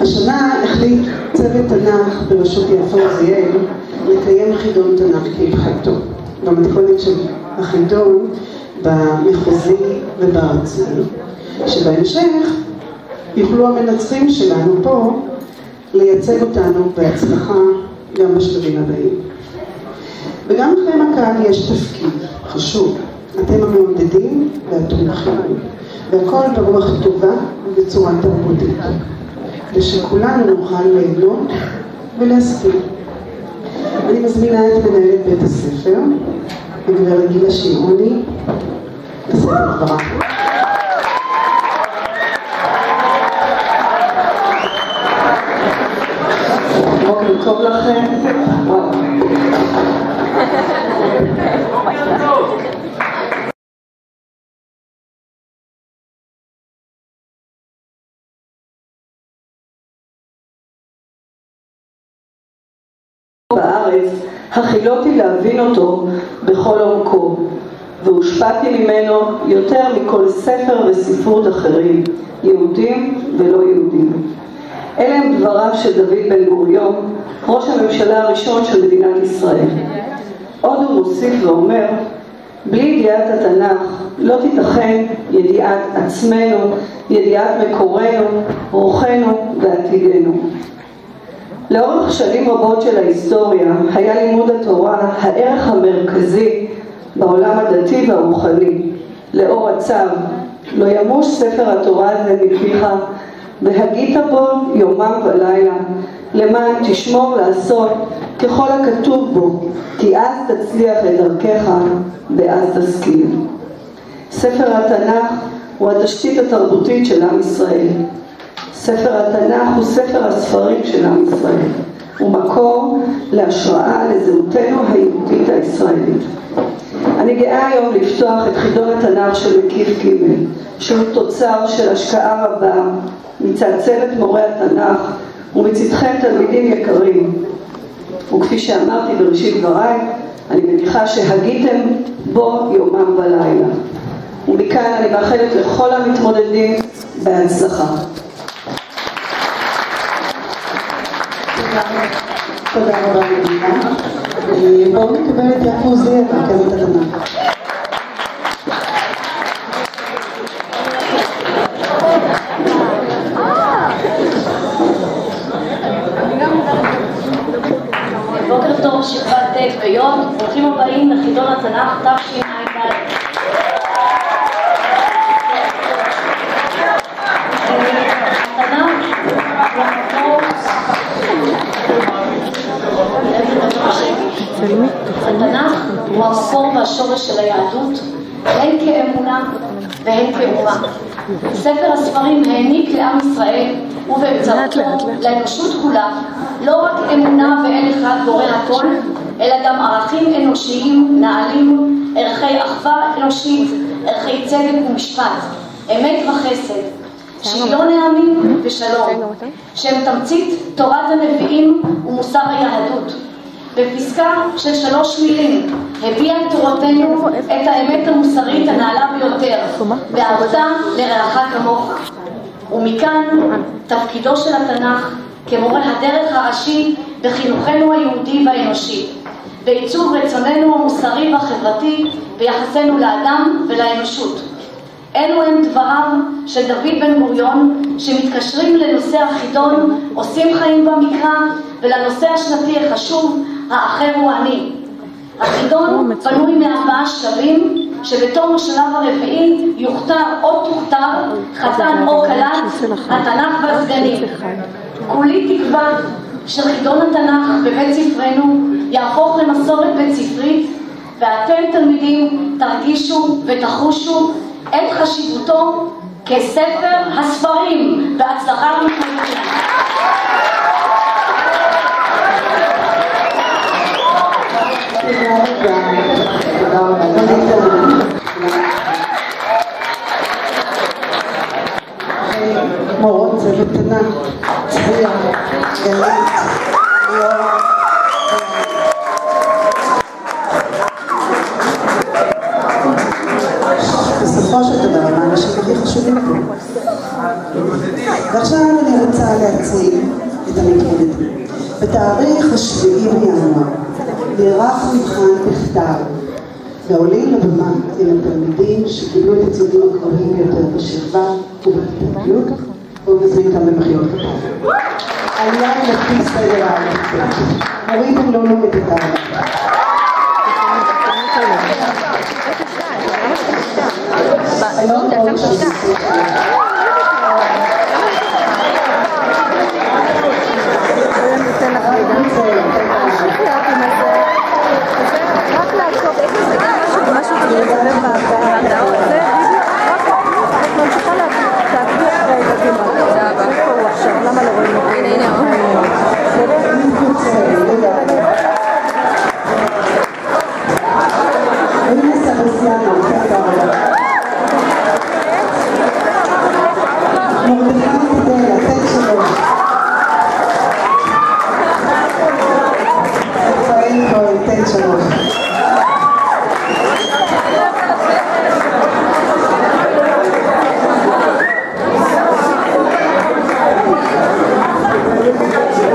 השנה החליט צוות תנ"ך בראשות יפה עוזיאל לקיים חידון תנ"ך כהלכתו במתכונת של החידון במחוזי ובארצי, שבהמשך יוכלו המנצחים שלנו פה לייצג אותנו בהצלחה גם בשלבים הבאים. וגם לכם הקהל יש תפקיד חשוב, אתם המעודדים והתומכים, והכל ברוח טובה ובצורה תרבותית, ושכולנו נוכל ליהנות ולהסכים. אני מזמינה את מנהלת בית הספר, הגברת גילה שמעוני, לשאת את דברה. בוקר טוב לכם. בארץ החילותי להבין אותו בכל עומקו, והושפעתי ממנו יותר מכל ספר וספרות אחרים, יהודים ולא יהודים. אלה הם דבריו של דוד בן גוריון, ראש הממשלה הראשון של מדינת ישראל. עוד הוא מוסיף ואומר, בלי ידיעת התנ"ך לא תיתכן ידיעת עצמנו, ידיעת מקורנו, רוחנו ועתידנו. לאורך שנים רבות של ההיסטוריה היה לימוד התורה הערך המרכזי בעולם הדתי והרוחני. לאור הצו, לא ימוש ספר התורה הזה מפיך, והגית בו יומם ולילה, למען תשמור לעשות ככל הכתוב בו, כי אז תצליח את דרכך ואז תשכיל. ספר התנ"ך הוא התשתית התרבותית של עם ישראל. ספר התנ"ך הוא ספר הספרים של עם ישראל, הוא מקור להשראה לזהותנו היהודית הישראלית. אני גאה היום לפתוח את חידון התנ"ך של מקיף ג', שהוא תוצר של השקעה רבה מצד צוות מורי התנ"ך ומצדכם תלמידים יקרים. וכפי שאמרתי בראשית דבריי, אני מניחה שהגיתם בו יומם ולילה. ומכאן אני מאחלת לכל המתמודדים בהצלחה. תודה רבה לגילה. בואו נקבל את יפה עוזיאל רכזת התנ"ך. בוקר טוב, שכבת ט' וי', ברוכים הבאים לחידון התנ"ך תשע"ד. התנ"ך הוא המקור והשורש של היהדות, הן כאמונה והן כאומה. ספר הספרים העניק לעם ישראל ובאמצעותו לאנושות כולה לא רק אמונה באל אחד בורא הכל, אלא גם ערכים אנושיים נעלים, ערכי אחווה אנושית, ערכי צדק ומשפט, אמת וחסד, שוויון העמים ושלום, שהם תמצית תורת הנביאים ומוסר היהדות. בפסקה של 3 מילים הביאה תורתנו את האמת המוסרית הנעלה ביותר, ואהבת לרעך כמוך. ומכאן תפקידו של התנ"ך כמורה הדרך הראשי בחינוכנו היהודי והאנושי, בעיצוב רצוננו המוסרי והחברתי ביחסנו לאדם ולאנושות. אלו הם דבריו של דוד בן גוריון שמתקשרים לנושא החידון עושים חיים במקרא ולנושא השנתי החשוב האחר הוא אני. החידון בנוי מ4 שלבים שבתום השלב הרביעי יוכתר או תוכתר חתן או כלת התנ"ך והסגנים. כולי תקווה שחידון התנ"ך בבית ספרנו יהפוך למסורת בית ספרית, ואתם תלמידים תרגישו ותחושו את חשיבותו כספר הספרים. בהצלחה לכם. מורות צוות תנ"ך, צביה, גלית, ליאור. בסופו של דבר, האנשים הכי חשובים פה ועכשיו אני רוצה להציג את המתמודדים. בתאריך 7 בינואר נערך מבחן בכתב והעולים לבמה עם התלמידים שקיבלו את הציונים הגבוהים ביותר בשכבה ובכיתה י' ומזמין אותם במחיאות כפיים. העלייה היא לפי סדר העדיפות. הורידו לא את התאריך. היום ראש הסיפור רק לעקוב משהו לדבר בהרדאות זה את ממשיכה להקריח בילדים איפה הוא עכשיו? למה לא רואים אותו? הנה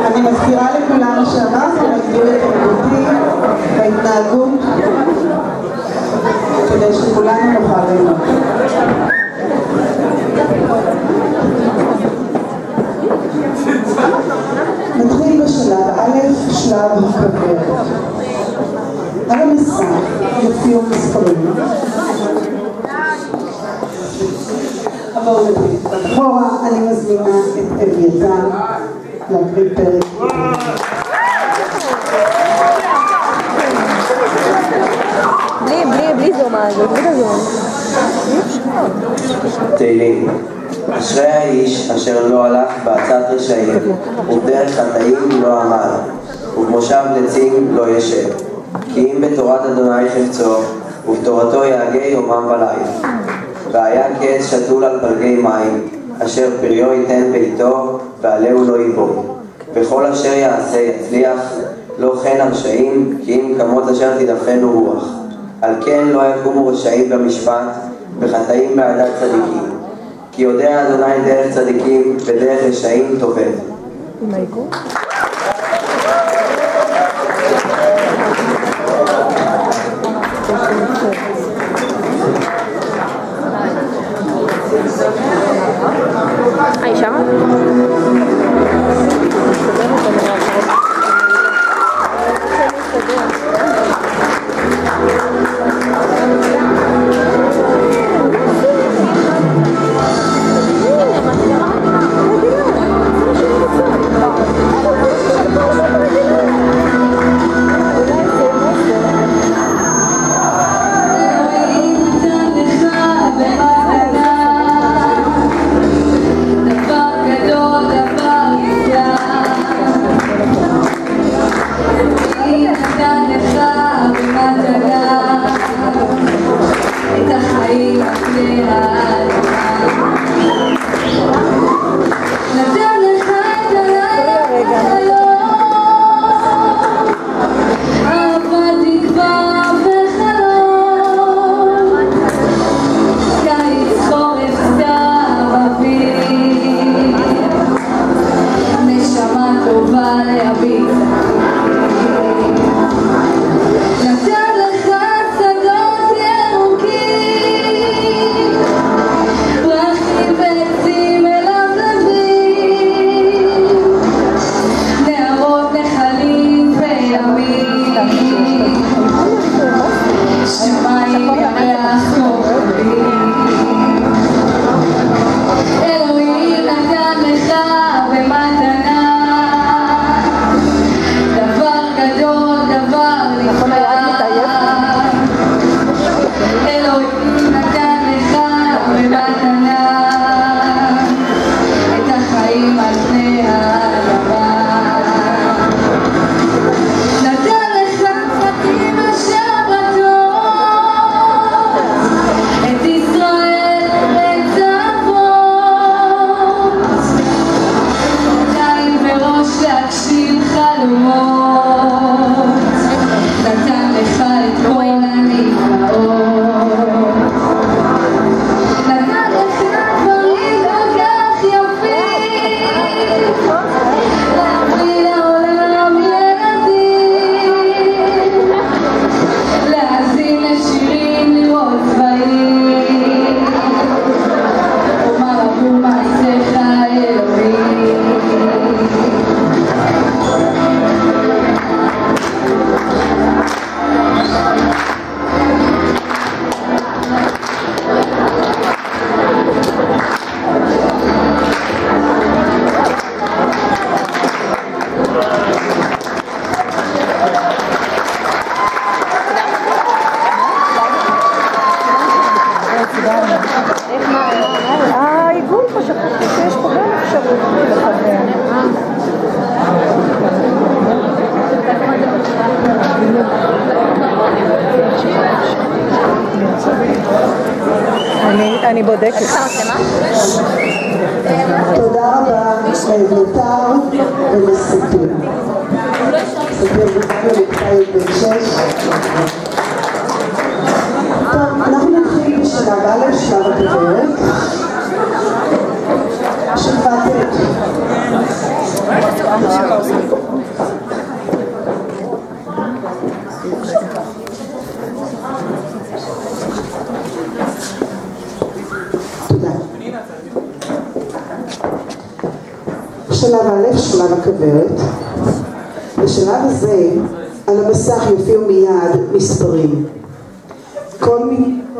אני מזכירה לכולם שאמרתי להסביר את תרבותי בהתנהגות כדי שכולנו נוכל ללמוד. נתחיל בשלב א', שלב הכוורת. על המסך יופיעו מספרים. אחורה אני מזמינה את אביתר להקריא פרק. בלי זומה, בלי זומה. תהילים. אשרי האיש אשר לא הלך בעצת רשעים, ובדרך חטאים לא עמד, ובמושב לצים לא ישב. כי אם בתורת אדוני חפצו, ובתורתו יהגה יומם ולילה. והיה כעץ שתול על פלגי מים, אשר פריו ייתן בעיתו, ועלהו לא ייבום. וכל אשר יעשה יצליח, לא כן הרשעים, כי אם כמות אשר תדפנו רוח. על כן לא יקומו רשעים במשפט, וחטאים בעדת צדיקים. כי יודע אדוני דרך צדיקים, ודרך רשעים תאבד. שם? אני בודקת. תודה רבה לאביתר ולספיר. ספיר בזמן לכיתה י"ב-6. טוב, אנחנו נתחיל בשלב א', שלב הכוורת. שלב ט'. תודה. שלב א', שלב הכוורת. בשלב הזה על המסך יופיעו מיד מספרים. כל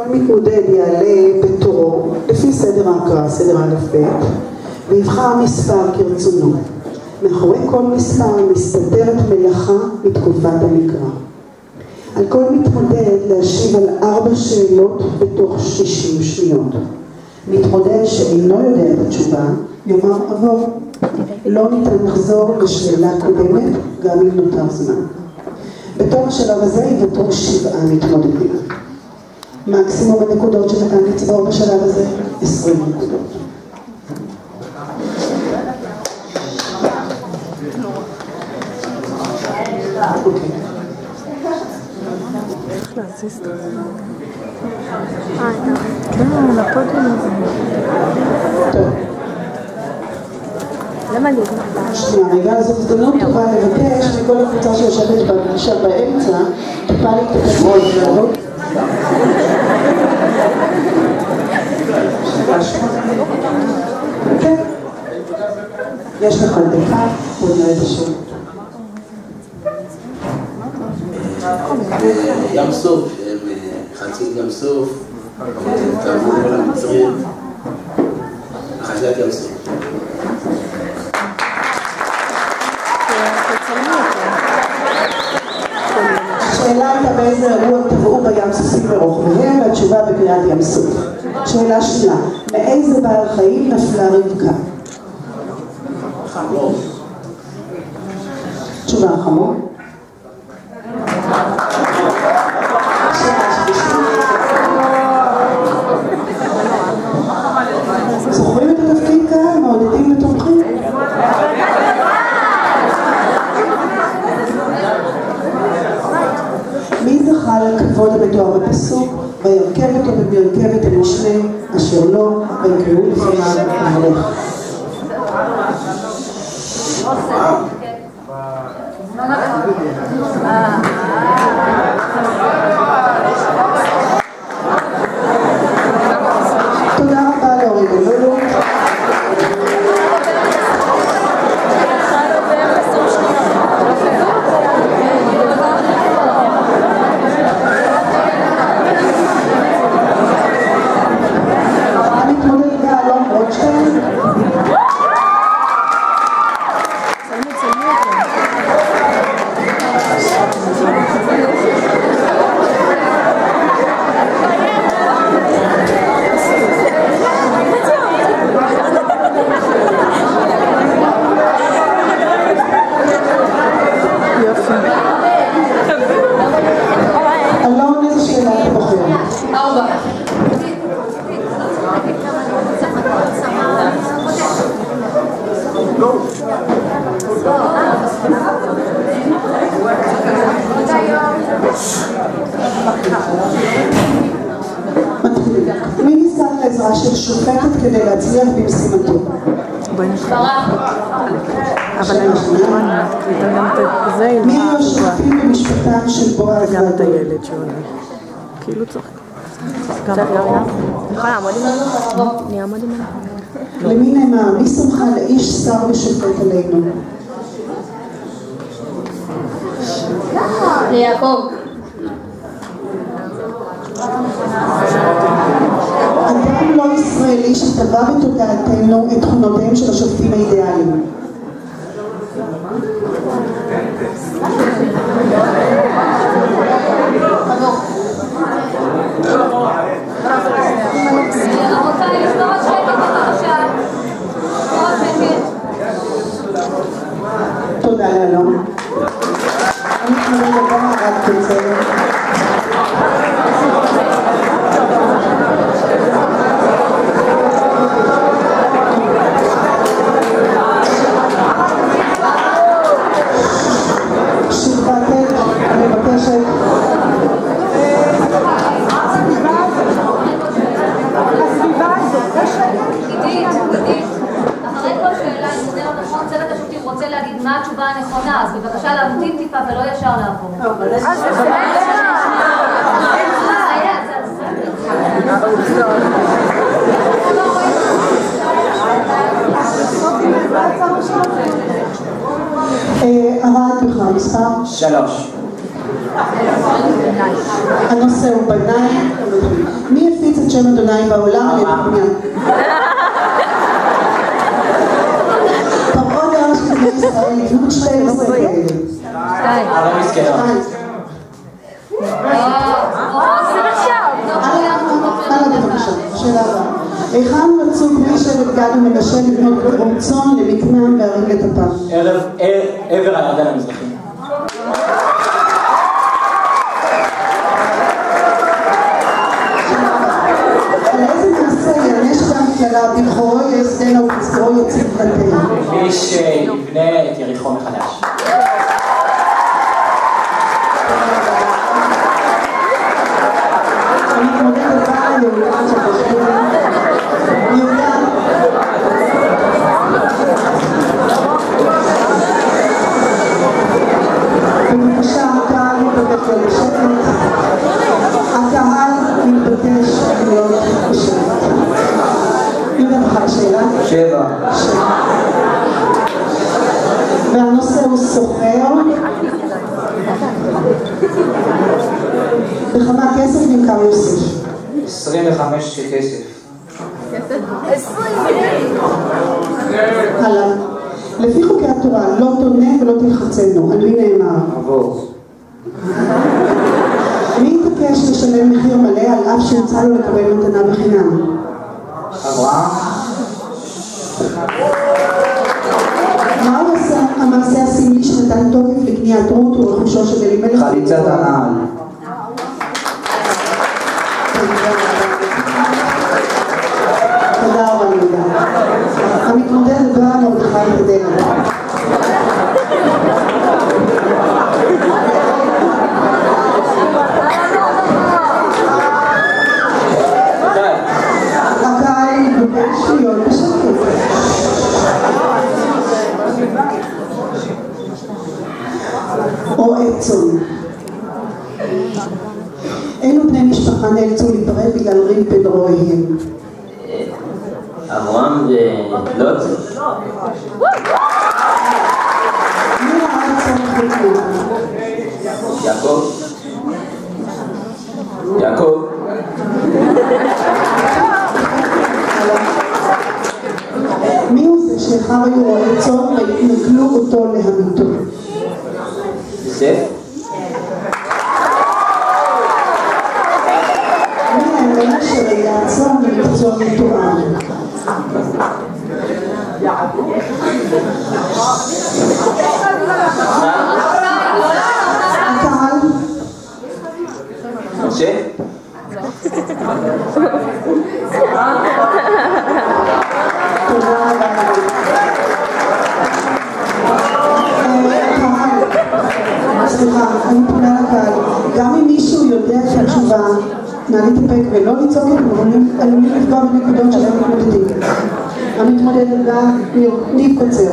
מתמודד יעלה בתורו לפי סדר ההקראה, סדר א' ב', ויבחר מספר כרצונו. מאחורי כל מספר מסתתרת מלאכה מתקופת המקרא. על כל מתמודד להשיב על 4 שאלות בתוך 60 שניות. מתמודד שאינו יודע את התשובה יאמר עבור. לא ניתן לחזור לשאלה קודמת גם אם נותר זמן. בתום השלב הזה יוותרו 7 מתמודדים. מקסימום הנקודות שניתן לצבור בשלב הזה 20 נקודות. אוקיי. איך להזיז את זה? כן, הפודיום הזה. טוב. למה לי? שנייה, רגע, זו הזדמנות טובה לבקש מכל הקבוצה שיושבת בפגישה באמצע, טיפה להתקדם ולעבוד. כן. יש לך דקה, בוא נראה את השם. ים סוף, חצי ים סוף, תעברו כל המצרים, חצת ים סוף. השאלה הייתה באיזה אירוע טבעו בים סופים ברוחביהם, והתשובה בקריאת ים סוף. שאלה שנייה, מאיזה בעל חיים נפלה רבקה? חמור. תשובה חמור. זוכרים את התפקיד כאן? מעודדים ותומכים? מי זכה לכבוד המתואר בפסוק? וירכב אותו במרכבת המשנה אשר לו ויקראו לפניו המלך. תודה רבה לאורי בלולו. המתמודד באלון רוטשטיין. אלון, איזה שאלה אתה בוחר? 4. מי ניסה לעזרה של שופטת כדי להצליח במשימתו? אבל אני מקליטה גם את זה עם מי היו השופטים במשפטן של בועז וגם את והדוד? הילד שעולה. כאילו צריך. גם יכולה לעמוד עם זה? אני אעמוד עם זה. למי נאמר, מי שמך לאיש שר ושופט עלינו? ליעקב. אדם לא ישראלי שטבע בתודעתנו את תכונותיהם של השופטים האידיאליים. רבותיי, לשמור על שקט בבקשה. לשמור על שקט. תודה לאלון. אני מתמודד לבוא רק קצר. להמתין טיפה ולא ישר לעבור. ארד בכלל מספר 3. הנושא הוא בניים. מי הפיץ את שם אדוני בעולם על ידי בניין? פרעה דרש בני ישראל לבנות 12 כאלה. אבל מסכנות. הלאה בבקשה, שאלה הבאה. היכן מצאו בני שבט גד ומנשה לבנות קרום צאן למקנם וערים לטפם? עבר הירדן המזרחי. על איזה מעשה יענש גם כללה בכורו יסדנה ובשרו יציב פלטיה? מי שיבנה את יריחו מחדש. המתמודד הבא יהודה שבשם יהודה. בבקשה, הקהל מתבקש להיות בשקט. הקהל מתבקש להיות בשקט. יהודה בחר שאלה? 7. והנושא הוא סוחר. בכמה כסף נמכר יוסף? 25 כסף. הלאה. לפי חוקי התורה, לא תונה ולא תלחצנו. על מי נאמר? עבור. מי התעקש לשלם מחיר מלא על אף שהוצע לו לקבל מתנה בחינם? אברהם. מהו המעשה הסמלי שנתן תוקף לקניית רות ורכושו של אלימלך? חליצת הנעל. תודה רבה יהודה. המתמודד הבא מרדכי תדנה. הקהל מתבקש להיות בשקט. או עצון. אילו בני משפחה נאלצו להיפרד בגלל ריב בין רועיהם? אברהם ולוט. מי ראה צורך בקנה? יעקב. יעקב. מי הוא זה שאחר היו רועי צאן והתנכלו אותו להמיתו? יוסף. מי האלה שראייה צאן במקצוע מתואר? הקהל? משה. תודה רבה. סליחה, אני פונה לקהל. גם אם מישהו יודע שהתשובה, נא להתאפק ולא לצעוק את מורים, עלולים לפגוע בנקודות שלהם מתמודדים. המתמודד הבא, ניב קוצר.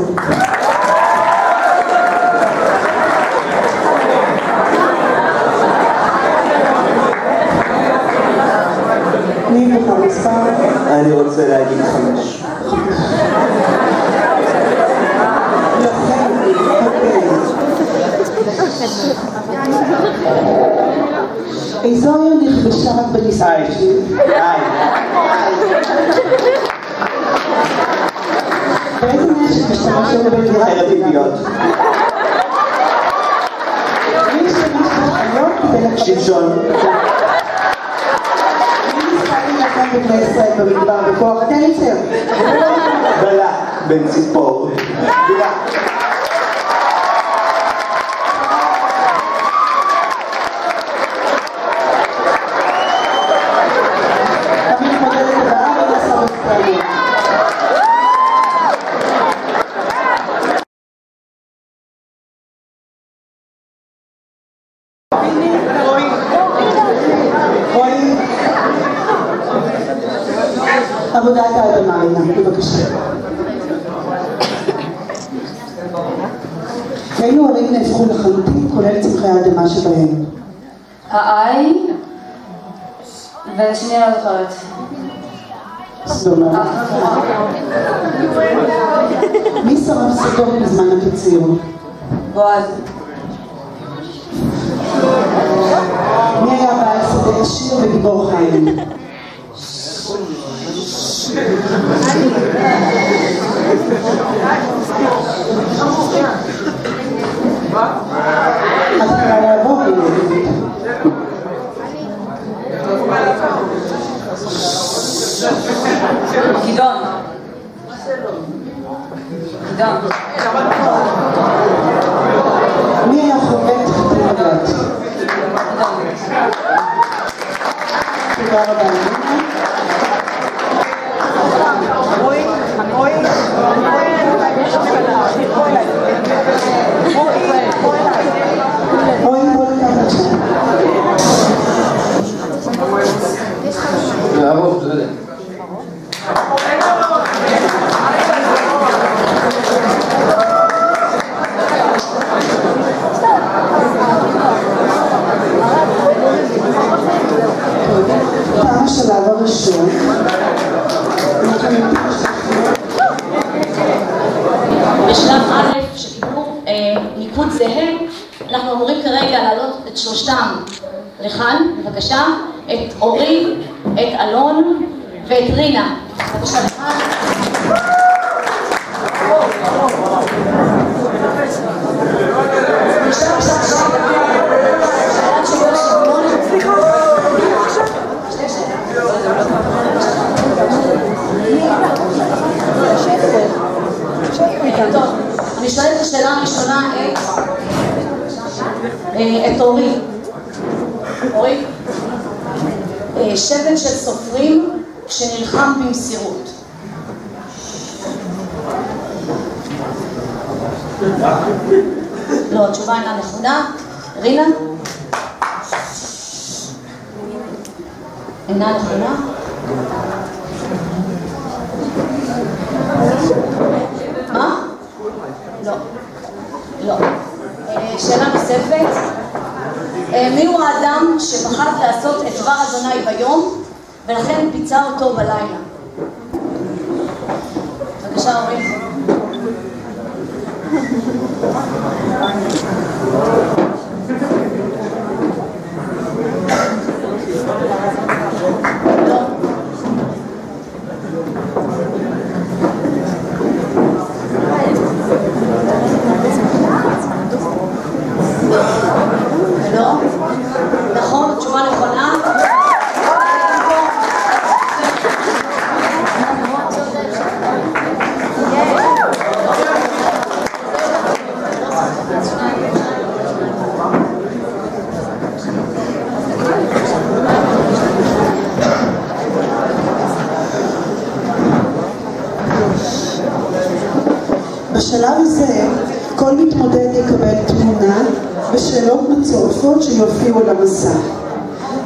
ניב לך מספר. אני רוצה להגיד 5. איזו עיר נכבשה רק בניסיון? באיזה נשק משתמשים בדירת חרדיות? מי שמשת חיות כדי לקבל... שמשון. מי נסחקים לכאן בבני ישראל במדבר בכוח? אתה יצר. בלה, בן ציפור. בלה. עבודת האדמה, בבקשה. ואילו ערים נהפכו לחלוטין, כולל צמחי האדמה שבהם. האי, ושני לא זוכרת. סדום. מי שרף סדום בזמן הקציר? בועז. מי היה בעל שדה עשיר וגיבור חיים? את יכולה לעבור לי. גדעון. מי היה חובט בגלת? תודה רבה. השלב הראשון בשלב א' שקיבלו ניקוד זהה, אנחנו אמורים כרגע להעלות את שלושתם לכאן, בבקשה, את אורי, את אלון ואת רינה. בבקשה לכאן. טוב, אני שואלת את השאלה הראשונה את אורי. אורי, שבט של סופרים שנלחם במסירות. לא, התשובה אינה נכונה. רינה? אינה נכונה. מה? לא. לא. שאלה נוספת. מי הוא האדם שפחד לעשות את דבר אדוני ביום ולכן פיצה אותו בלילה? בבקשה, אורי. לא. לא? נכון, תשובה נכונה. בשלב הזה כל מתמודד יקבל תמונה ושאלות מצורפות שיופיעו על המסך,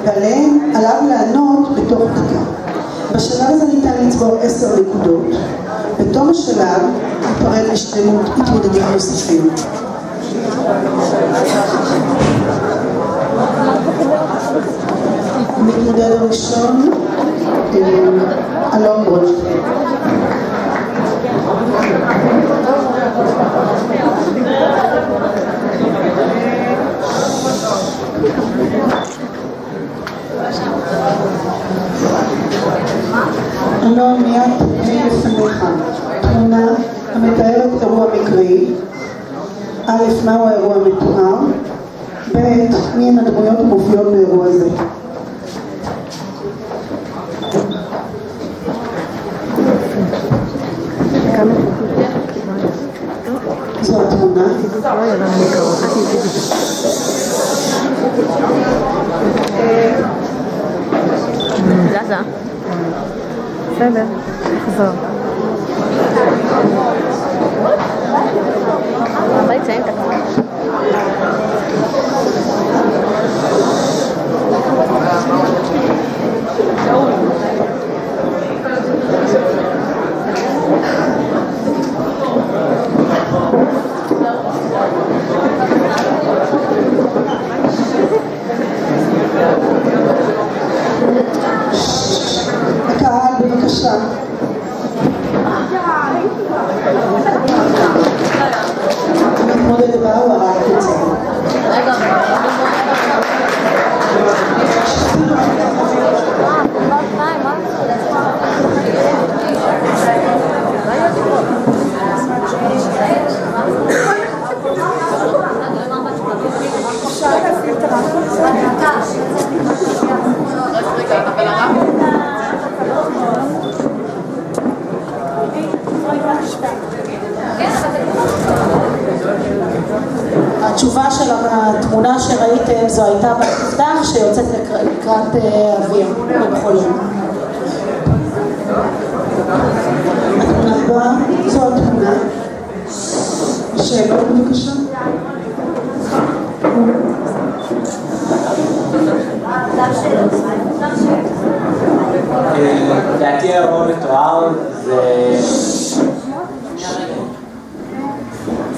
ועליהן עליו לענות בתוך דקה. בשלב הזה ניתן לצבור 10 נקודות. בתום השלב ניפרד לשני מתמודדים נוספים. המתמודד הראשון, אלון ברונשטיין. אלון, מיד תמונה לפניך. תמונה המתארת אירוע מקרי. א', מהו האירוע המתואר? ב', מי הן הדמויות המופיעות באירוע הזה? זו התמונה. זזה. בסדר, תחזור. אבל יציין את הכמה. בבקשה. המתמודד הבא הוא הרב קצר. התשובה של התמונה שראיתם זו הייתה במפתח שיוצאת לקראת אוויר במחולים. התמונה הבאה זו התמונה. שאלות בבקשה. לדעתי האירוע מתואר זה...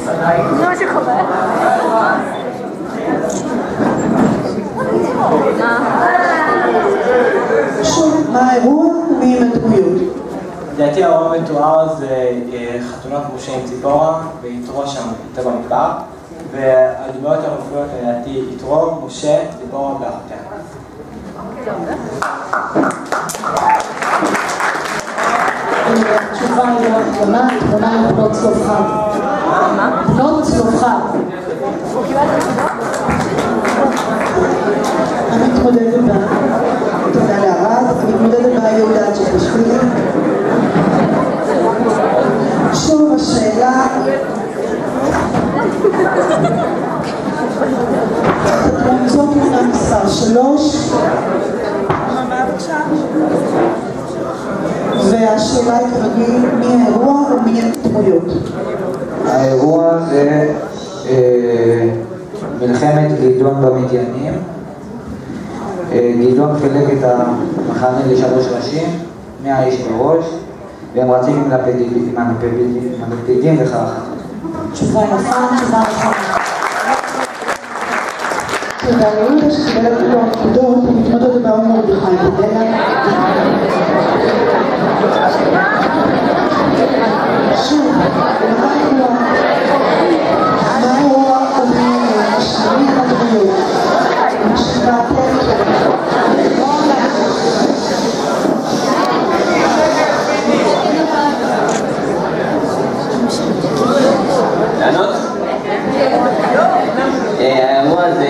זה מה שקורה. שוב, מה האירוע ומי עם הדמויות? לדעתי האירוע מתואר זה חתונת משה עם ציפורה ויתרו שם יותר במדבר, והדמויות המופיעות לדעתי יתרו, משה, ציפורה ואחותיה. התשובה היא לא הקדמה, התמונה היא בנות צלופחד. בנות צלופחד. המתמודד הבא, תודה לערד, המתמודד הבא יהודה צ'פשווילי. שוב השאלה, זו תמונה מספר 3. והשאלה היא כרגיל, מי האירוע ומי הדמויות? האירוע זה מלחמת גדעון במדיינים. גדעון חילק את המחנה ל3 ראשים, 100 איש בראש, והם רצים עם הלפידים וכך. תשובה יפה, תשובה נכונה. תודה ליהודה שקיבל את כל הנקודות, המתמודד הבא הוא מרדכי בדלה. שוב, מה האירוע ומי הדמויות? לענות? האירוע זה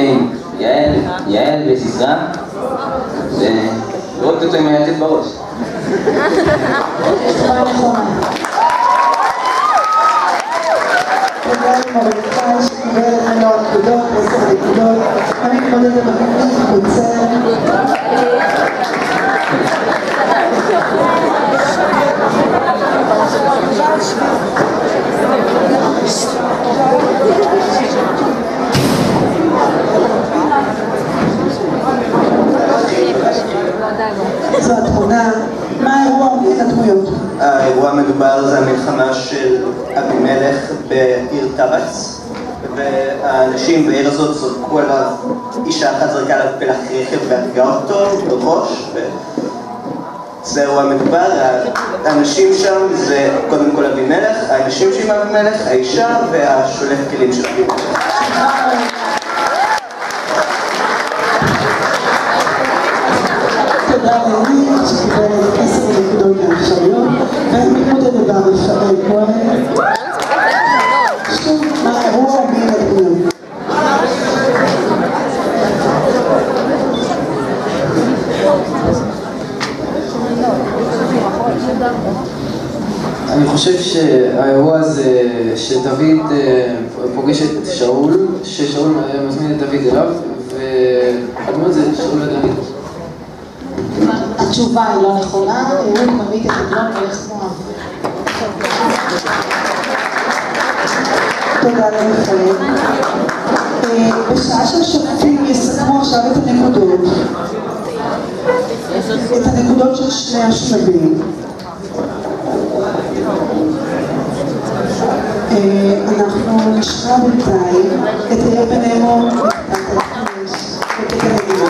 יעל וסיסרא, ולראות אותו עם היתד בראש. תודה למרדכי שקיבל את מלוא הנקודות, 10 נקודות. המתמודד הבא קוצר. זו התמונה. מה האירוע ומי הדמויות? האירוע המדובר זה המלחמה של אבימלך בעיר תרץ, והאנשים בעיר הזאת זרקו עליו, אישה אחת זרקה עליו פלח רכב והרגה אותו בראש, זה אירוע מדובר. האנשים שם זה קודם כל אבימלך, האנשים שעם אבימלך, האישה והשולף כלים של אבימלך. תודה לאמיר שקיבל 10 נקודות מהאפשרויות, והמתמודד הבא רפאל כהן. שוב, מה האירוע ומי הדמויות? אני חושב שהאירוע הזה שדוד פוגש את שאול, ששאול מזמין את דוד אליו, והדמות זה שאול ודוד. התשובה היא לא נכונה, אהוד ממית את עגלון והולך תנועה. תודה לרפאל. בשעה שהשופטים יסכמו עכשיו את הנקודות של שני השלבים, אנחנו נשמע בינתיים את יאיר בן-אמו ואת הנגינה.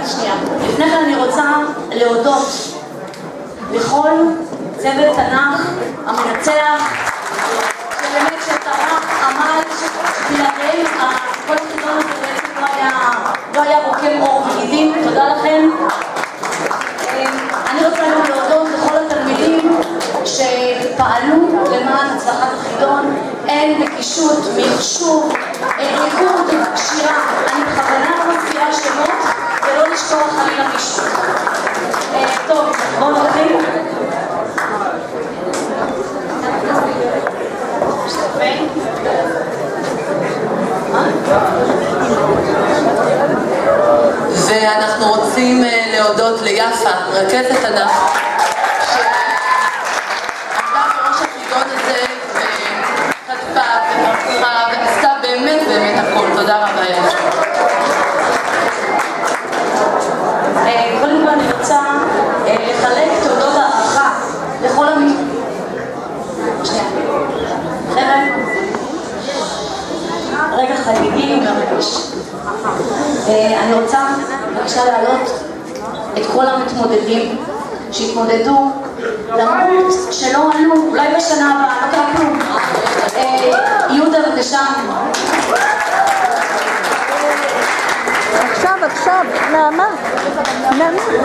שנייה. לפני כן אני רוצה להודות לכל צוות תנ"ך המנצח, שבאמת שטרח, עמל, שבלעדיהם כל החידון הזה בעצם לא היה רוקם אור וגידים. תודה לכם. אני רוצה גם להודות לכל התלמידים שפעלו למען הצלחת החידון, אין נגישות, מחשוב, ריקוד, שירה. אני בכוונה לא מזכירה שמות ולא לשכוח חלילה מישהו. טוב, בואו נתחיל. ואנחנו רוצים להודות ליפה, רכזת תנ"ך, שעמדה בראש החידון הזה וכתבה ומרחה ועשתה באמת הכל. תודה רבה יפה. קודם כל אני רוצה לחלק תעודות הערכה לכל חבר'ה, רגע חגיגי ומרגש. אני רוצה בבקשה להעלות את כל המתמודדים שהתמודדו למרות שלא עלו, אולי בשנה הבאה, לא קרה כלום. יהודה בבקשה. עכשיו, נעמה. מרדכי.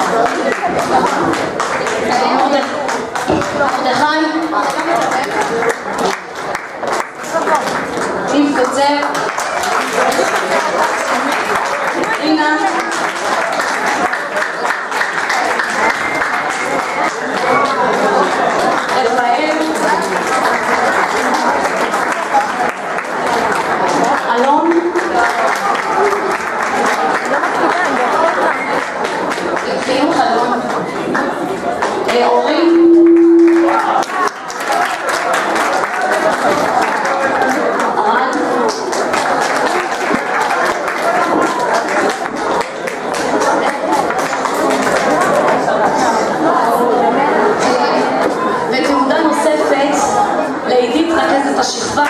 ניב קוצר. רינה. רפאל. אלון. חינוך אלון. אורי. ארד. ותעודה נוספת לעידית רכזת השכבה.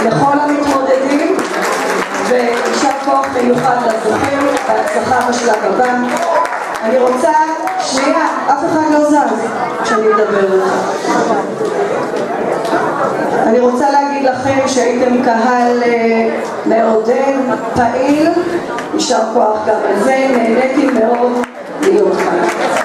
לכל המתמודדים ויישר כוח מיוחד לזוכים בהצלחה בשלב הבא. אני רוצה, שנייה, אף אחד לא זז כשאני מדברת. אני רוצה להגיד לכם שהייתם קהל מעודד, פעיל, יישר כוח גם על זה, נהניתי מאוד להיות כאן.